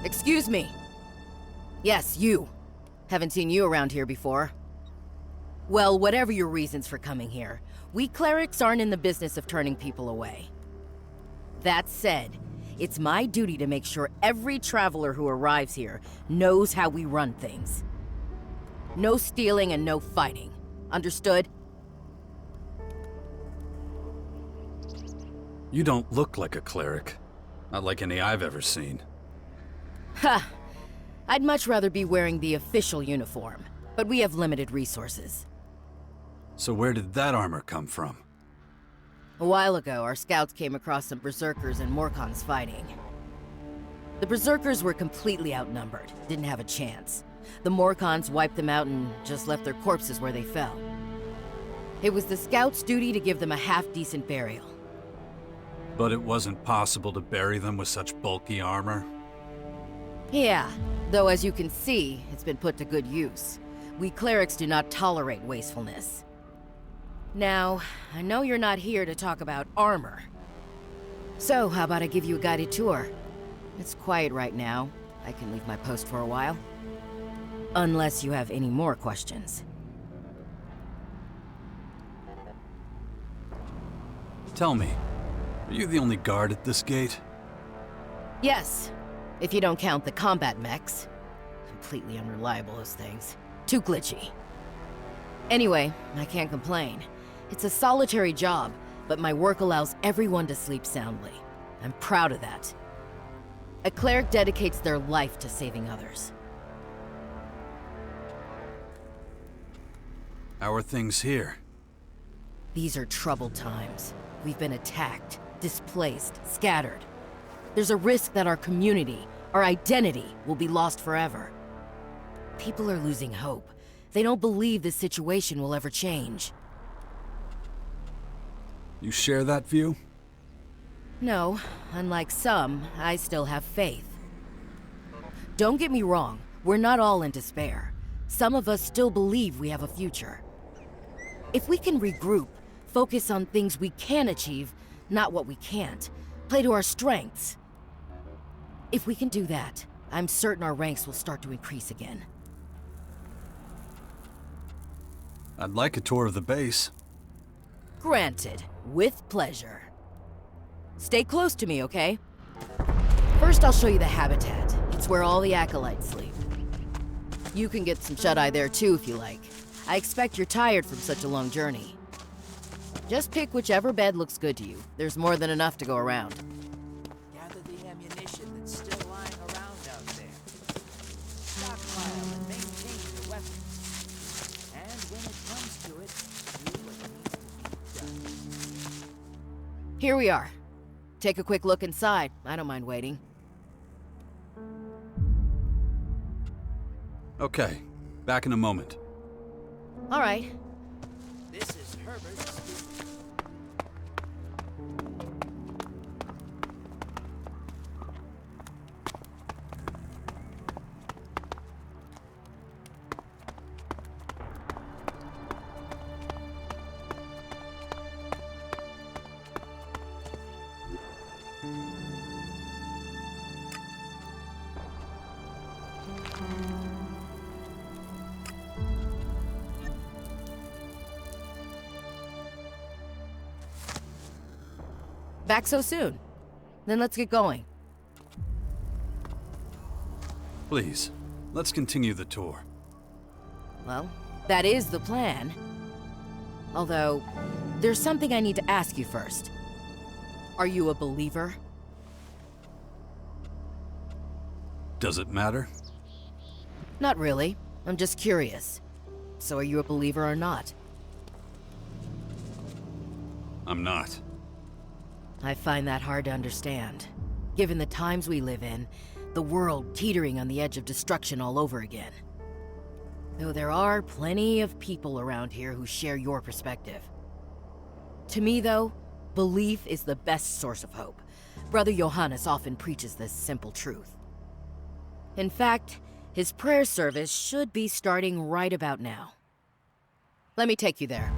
Excuse me. Yes, you. Haven't seen you around here before. Well, whatever your reasons for coming here, we clerics aren't in the business of turning people away. That said, it's my duty to make sure every traveler who arrives here knows how we run things. No stealing and no fighting. Understood? You don't look like a cleric. Not like any I've ever seen. Ha! I'd much rather be wearing the official uniform, but we have limited resources. So where did that armor come from? A while ago, our scouts came across some berserkers and Morkons fighting. The berserkers were completely outnumbered, didn't have a chance. The Morkons wiped them out and just left their corpses where they fell. It was the scouts' duty to give them a half-decent burial. But it wasn't possible to bury them with such bulky armor? Yeah, though as you can see, it's been put to good use. We clerics do not tolerate wastefulness. Now, I know you're not here to talk about armor. So, how about I give you a guided tour? It's quiet right now. I can leave my post for a while. Unless you have any more questions. Tell me, are you the only guard at this gate? Yes, if you don't count the combat mechs. Completely unreliable, those things. Too glitchy. Anyway, I can't complain. It's a solitary job, but my work allows everyone to sleep soundly. I'm proud of that. A cleric dedicates their life to saving others. How are things here? These are troubled times. We've been attacked, displaced, scattered. There's a risk that our community, our identity, will be lost forever. People are losing hope. They don't believe this situation will ever change. You share that view? No, unlike some, I still have faith. Don't get me wrong, we're not all in despair. Some of us still believe we have a future. If we can regroup, focus on things we can achieve, not what we can't, play to our strengths. If we can do that, I'm certain our ranks will start to increase again. I'd like a tour of the base. Granted, with pleasure. Stay close to me, okay? First, I'll show you the habitat. It's where all the acolytes sleep. You can get some shut-eye there too if you like. I expect you're tired from such a long journey. Just pick whichever bed looks good to you. There's more than enough to go around. Gather the ammunition that's still lying around out there. Stockpile and maintain the weapons. And when it comes to it, do what needs to be done. Here we are. Take a quick look inside. I don't mind waiting. Okay, back in a moment. All right. This is Herbert speaking. Back so soon? Then let's get going. Please, let's continue the tour. Well, that is the plan. Although, there's something I need to ask you first. Are you a believer? Does it matter? Not really. I'm just curious. So are you a believer or not? I'm not. I find that hard to understand. Given the times we live in, the world teetering on the edge of destruction all over again. Though there are plenty of people around here who share your perspective. To me, though, belief is the best source of hope. Brother Johannes often preaches this simple truth. In fact, his prayer service should be starting right about now. Let me take you there.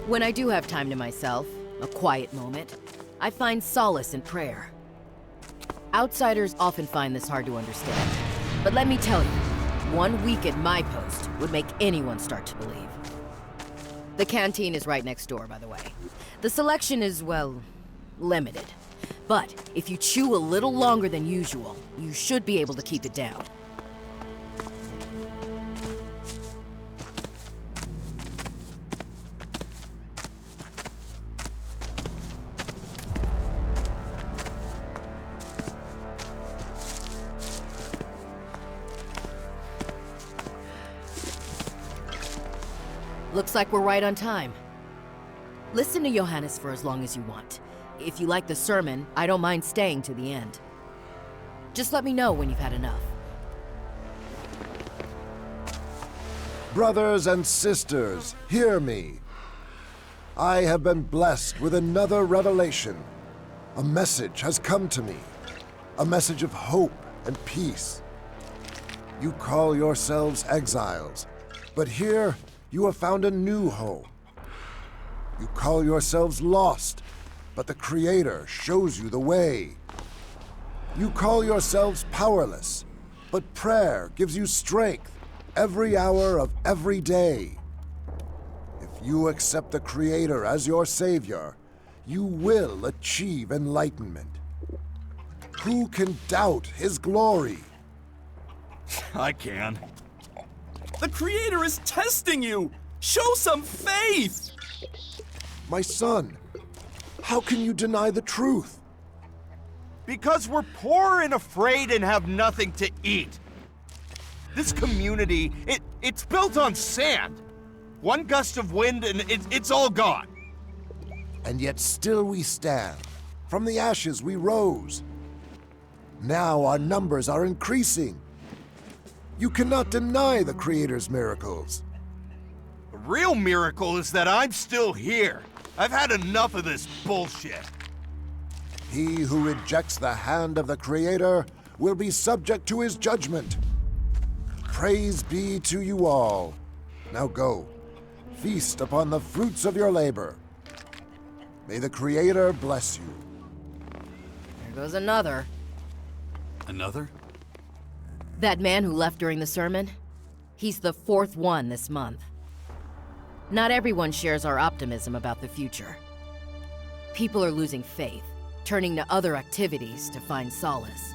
When I do have time to myself, a quiet moment, I find solace in prayer. Outsiders often find this hard to understand, but let me tell you, 1 week at my post would make anyone start to believe. The canteen is right next door, by the way. The selection is, well, limited. But if you chew a little longer than usual, you should be able to keep it down. Looks like we're right on time. Listen to Johannes for as long as you want. If you like the sermon, I don't mind staying to the end. Just let me know when you've had enough. Brothers and sisters, hear me. I have been blessed with another revelation. A message has come to me. A message of hope and peace. You call yourselves exiles, but here you have found a new home. You call yourselves lost, but the Creator shows you the way. You call yourselves powerless, but prayer gives you strength every hour of every day. If you accept the Creator as your Savior, you will achieve enlightenment. Who can doubt His glory? I can. The Creator is testing you! Show some faith! My son, how can you deny the truth? Because we're poor and afraid and have nothing to eat. This community, it's built on sand. One gust of wind and it's all gone. And yet still we stand. From the ashes we rose. Now our numbers are increasing. You cannot deny the Creator's miracles. The real miracle is that I'm still here. I've had enough of this bullshit. He who rejects the hand of the Creator will be subject to His judgment. Praise be to you all. Now go, feast upon the fruits of your labor. May the Creator bless you. There goes another. Another? That man who left during the sermon? He's the 4th one this month. Not everyone shares our optimism about the future. People are losing faith, turning to other activities to find solace.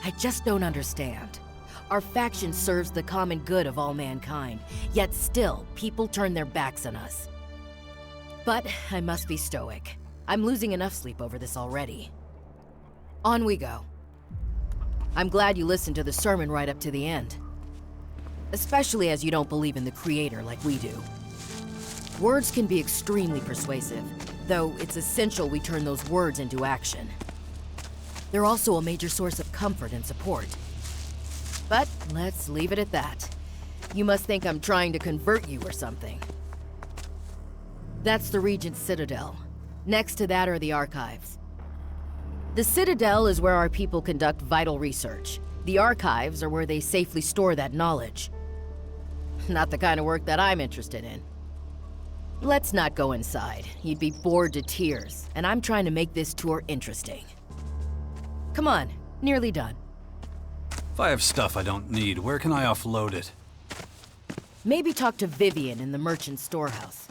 I just don't understand. Our faction serves the common good of all mankind, yet still, people turn their backs on us. But I must be stoic. I'm losing enough sleep over this already. On we go. I'm glad you listened to the sermon right up to the end. Especially as you don't believe in the Creator like we do. Words can be extremely persuasive, though it's essential we turn those words into action. They're also a major source of comfort and support. But let's leave it at that. You must think I'm trying to convert you or something. That's the Regent's Citadel. Next to that are the archives. The Citadel is where our people conduct vital research. The archives are where they safely store that knowledge. Not the kind of work that I'm interested in. Let's not go inside. You'd be bored to tears, and I'm trying to make this tour interesting. Come on, nearly done. If I have stuff I don't need, where can I offload it? Maybe talk to Vivian in the merchant storehouse.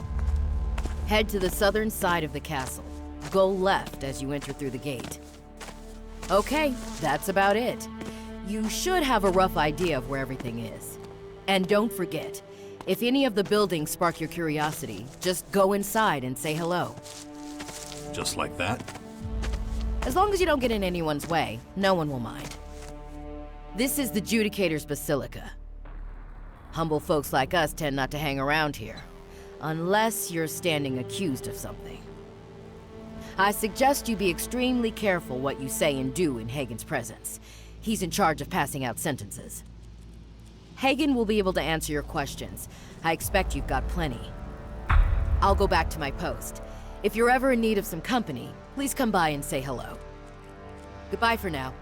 Head to the southern side of the castle. Go left as you enter through the gate. Okay, that's about it. You should have a rough idea of where everything is. And don't forget, if any of the buildings spark your curiosity, just go inside and say hello. Just like that? As long as you don't get in anyone's way, no one will mind. This is the Judicator's Basilica. Humble folks like us tend not to hang around here, unless you're standing accused of something. I suggest you be extremely careful what you say and do in Hagen's presence. He's in charge of passing out sentences. Hagen will be able to answer your questions. I expect you've got plenty. I'll go back to my post. If you're ever in need of some company, please come by and say hello. Goodbye for now.